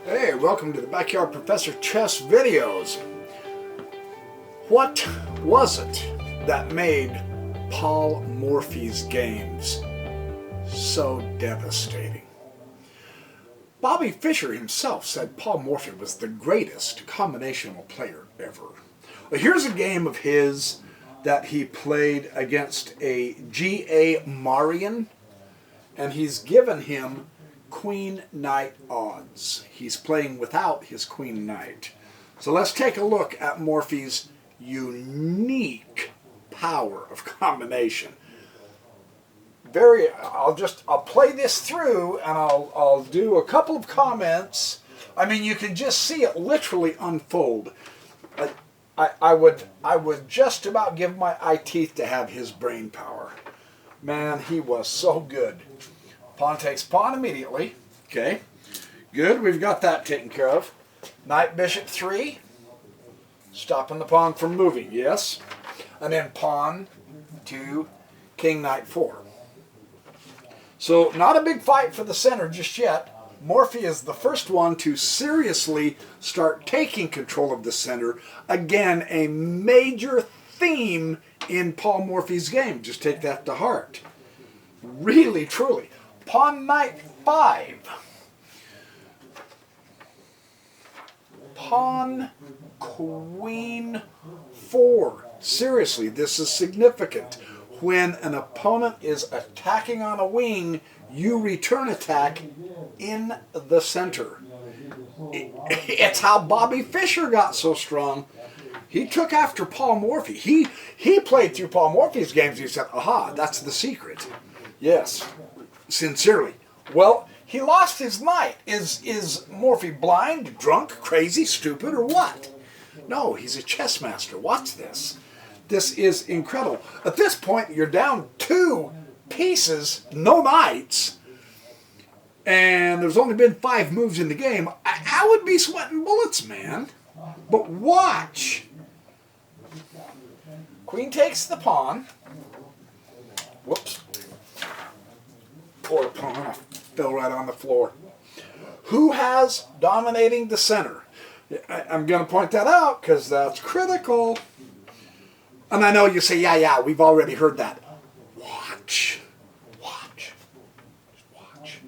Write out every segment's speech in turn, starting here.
Hey, welcome to the Backyard Professor Chess videos. What was it that made Paul Morphy's games so devastating? Bobby Fischer himself said Paul Morphy was the greatest combinational player ever. Well, here's a game of his that he played against a G.A. Marian, and he's given him Queen-Knight odds. He's playing without his Queen-Knight. So let's take a look at Morphy's unique power of combination. I'll play this through and I'll do a couple of comments. I mean, you can just see it literally unfold. I would just about give my eye teeth to have his brain power. Man, he was so good. Pawn takes pawn immediately. Okay, good. We've got that taken care of. Knight, bishop 3. Stopping the pawn from moving, yes. And then pawn to king, knight 4. So not a big fight for the center just yet. Morphy is the first one to seriously start taking control of the center. Again, a major theme in Paul Morphy's game. Just take that to heart. Really, truly. Pawn knight 5. Pawn queen 4. Seriously, this is significant. When an opponent is attacking on a wing, you return attack in the center. It's how Bobby Fischer got so strong. He took after Paul Morphy. He played through Paul Morphy's games and he said, aha, that's the secret. Yes. Sincerely. Well, he lost his knight. Is Morphy blind, drunk, crazy, stupid, or what? No, he's a chess master. Watch this. This is incredible. At this point, you're down 2 pieces, no knights, and there's only been 5 moves in the game. I would be sweating bullets, man. But watch. Queen takes the pawn. Whoops. Poor pawn, I fell right on the floor. Who has dominating the center? I'm going to point that out because that's critical. And I know you say, yeah, we've already heard that. Watch. Watch. Watch.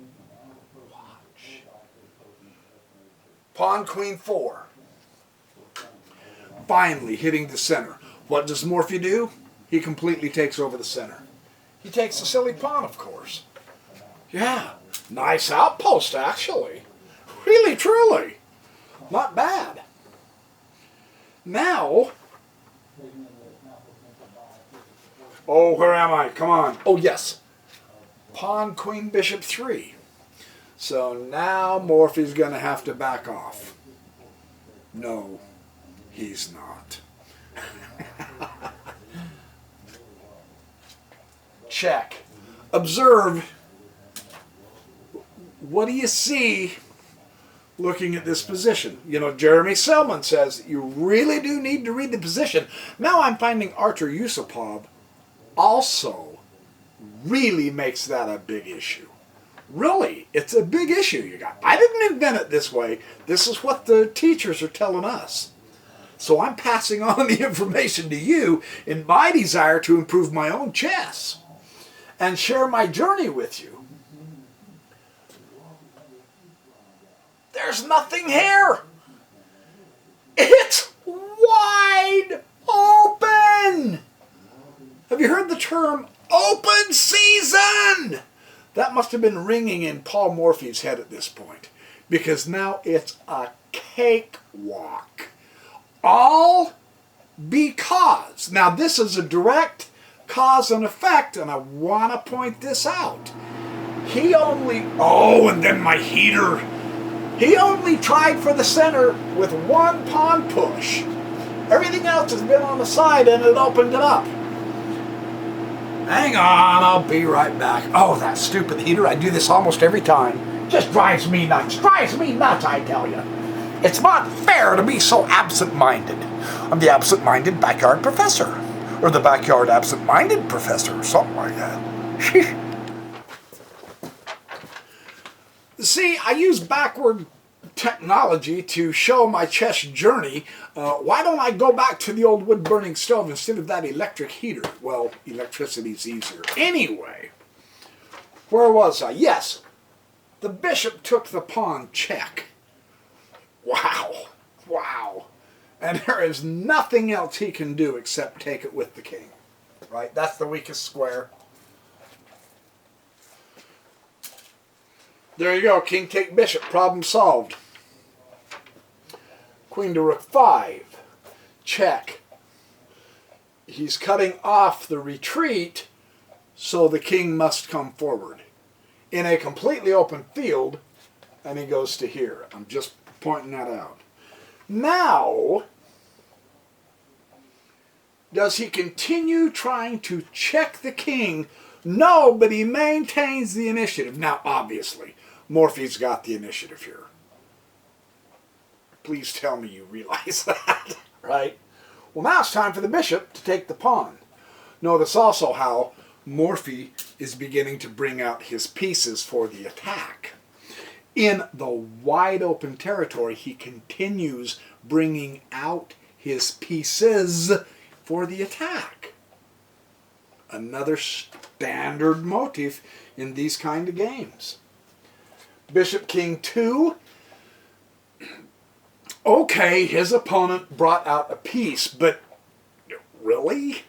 Watch. Pawn, queen 4. Finally hitting the center. What does Morphy do? He completely takes over the center. He takes the silly pawn, of course. Yeah, nice outpost, actually. Really, truly. Not bad. Now, oh, where am I? Come on. Oh, yes. Pawn, queen, bishop 3. So now Morphy's going to have to back off. No, he's not. Check. Observe. What do you see looking at this position? You know, Jeremy Selman says you really do need to read the position. Now I'm finding Artur Yusupov also really makes that a big issue. Really, it's a big issue you got. I didn't invent it this way. This is what the teachers are telling us. So I'm passing on the information to you in my desire to improve my own chess and share my journey with you. There's nothing here. It's wide open. Have you heard the term open season? That must have been ringing in Paul Morphy's head at this point, because now it's a cakewalk. All because, now this is a direct cause and effect, and I want to point this out. He only, and then my heater. He only tried for the center with 1 pawn push. Everything else has been on the side and it opened it up. Hang on, I'll be right back. Oh, that stupid heater. I do this almost every time. Just drives me nuts. Drives me nuts, I tell you. It's not fair to be so absent-minded. I'm the absent-minded backyard professor. Or the backyard absent-minded professor, or something like that. See, I use backward technology to show my chess journey, why don't I go back to the old wood-burning stove instead of that electric heater? Well, electricity's easier. Anyway, where was I? Yes, the bishop took the pawn check. Wow. Wow. And there is nothing else he can do except take it with the king. Right? That's the weakest square. There you go. King take bishop. Problem solved. Queen to rook 5. Check. He's cutting off the retreat, so the king must come forward. In a completely open field, and he goes to here. I'm just pointing that out. Now, does he continue trying to check the king? No, but he maintains the initiative. Now, obviously, Morphy's got the initiative here. Please tell me you realize that, right? Well, now it's time for the bishop to take the pawn. Notice also how Morphy is beginning to bring out his pieces for the attack. In the wide open territory, he continues bringing out his pieces for the attack. Another standard motif in these kind of games. Bishop King 2. Okay, his opponent brought out a piece, but really?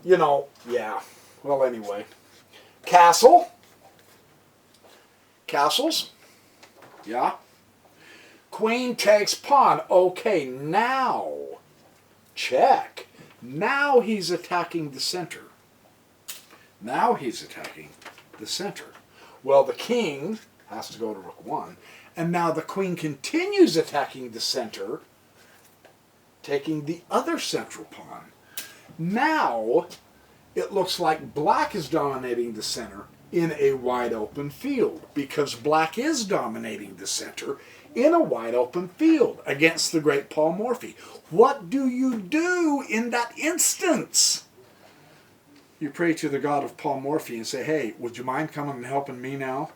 You know, yeah. Well, anyway. Castle. Castles. Yeah. Queen takes pawn. Okay, now. Check. Now he's attacking the center. Now he's attacking the center. Well, the king has to go to rook 1. And now the queen continues attacking the center, taking the other central pawn. Now, it looks like black is dominating the center in a wide open field, because black is dominating the center in a wide open field against the great Paul Morphy. What do you do in that instance? You pray to the God of Paul Morphy and say, hey, would you mind coming and helping me now?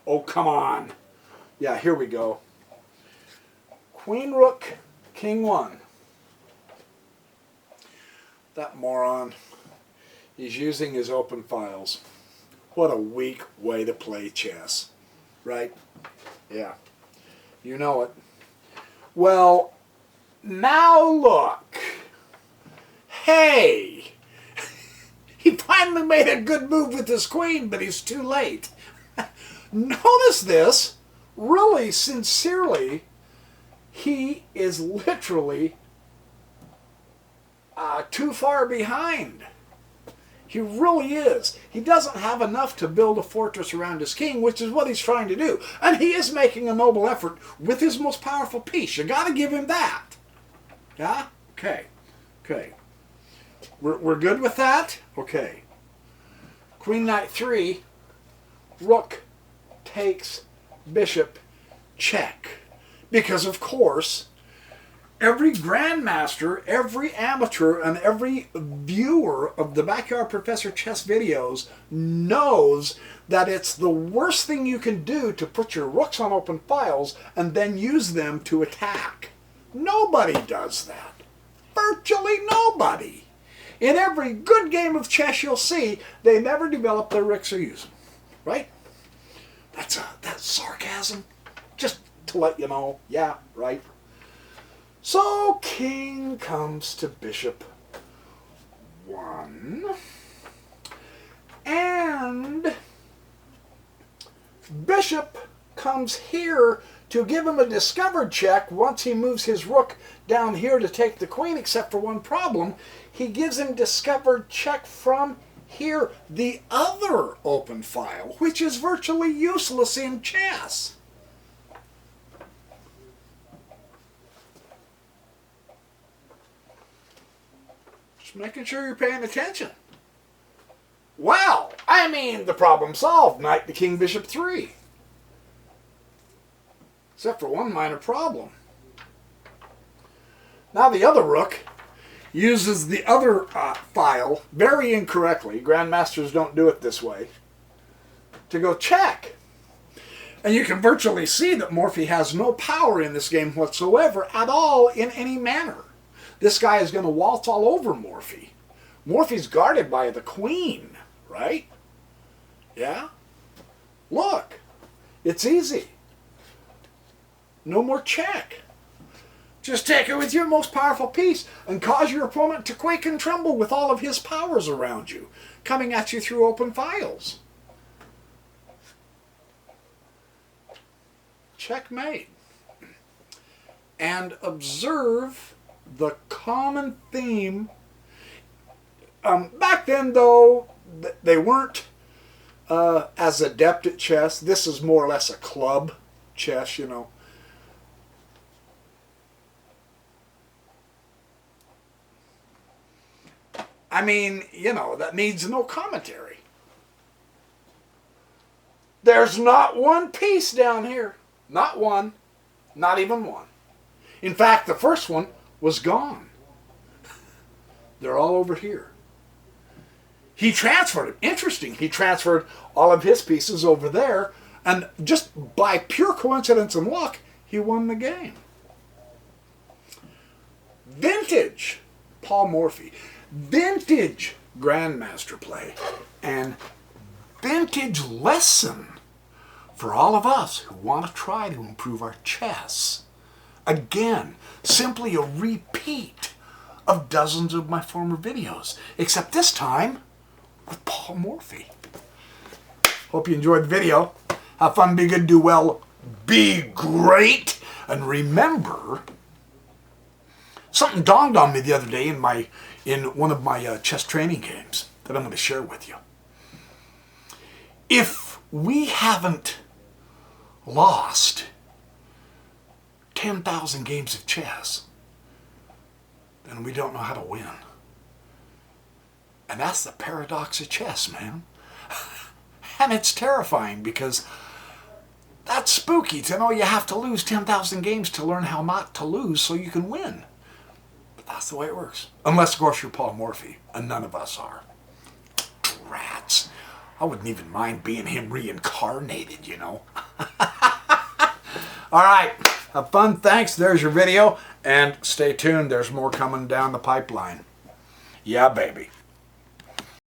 Oh, come on. Yeah, here we go. Queen, rook, king 1. That moron. He's using his open files. What a weak way to play chess. Right? Yeah. You know it. Well, now look. Hey! He finally made a good move with his queen, but he's too late. Notice this. Really, sincerely, he is literally too far behind. He really is. He doesn't have enough to build a fortress around his king, which is what he's trying to do. And he is making a noble effort with his most powerful piece. You got to give him that. Yeah? Okay. Okay. We're good with that? Okay. Queen knight 3. Rook takes bishop check. Because, of course, every grandmaster, every amateur, and every viewer of the Backyard Professor Chess videos knows that it's the worst thing you can do to put your rooks on open files and then use them to attack. Nobody does that. Virtually nobody. In every good game of chess you'll see, they never develop their rooks or use them. Right? That's sarcasm. Just to let you know. Yeah, right. So, king comes to bishop 1. And bishop comes here to give him a discovered check once he moves his rook down here to take the queen, except for one problem. He gives him discovered check from here, the other open file, which is virtually useless in chess. Just making sure you're paying attention. Well, I mean, the problem solved. Knight to king, bishop 3. Except for one minor problem. Now the other rook uses the other file very incorrectly. Grandmasters don't do it this way. To go check. And you can virtually see that Morphy has no power in this game whatsoever at all in any manner. This guy is going to waltz all over Morphy. Morphy's guarded by the queen, right? Yeah? Look. It's easy. No more check. Just take it with your most powerful piece and cause your opponent to quake and tremble with all of his powers around you, coming at you through open files. Checkmate. And observe the common theme. Back then, though, they weren't as adept at chess. This is more or less a club chess, you know. I mean, you know, that needs no commentary. There's not one piece down here. Not one. Not even one. In fact, the first one was gone. They're all over here. He transferred it. Interesting. He transferred all of his pieces over there, and just by pure coincidence and luck, he won the game. Vintage Paul Morphy. Vintage Grandmaster play. And vintage lesson for all of us who want to try to improve our chess. Again, simply a repeat of dozens of my former videos, except this time with Paul Morphy. Hope you enjoyed the video. Have fun, be good, do well, be great, and remember, something dawned on me the other day in one of my chess training games that I'm going to share with you. If we haven't lost 10,000 games of chess, then we don't know how to win. And that's the paradox of chess, man. And it's terrifying because that's spooky to know you have to lose 10,000 games to learn how not to lose so you can win. But that's the way it works. Unless, of course, you're Paul Morphy, and none of us are. Rats. I wouldn't even mind being him reincarnated, you know. All right. Have fun. Thanks. There's your video. And stay tuned. There's more coming down the pipeline. Yeah, baby.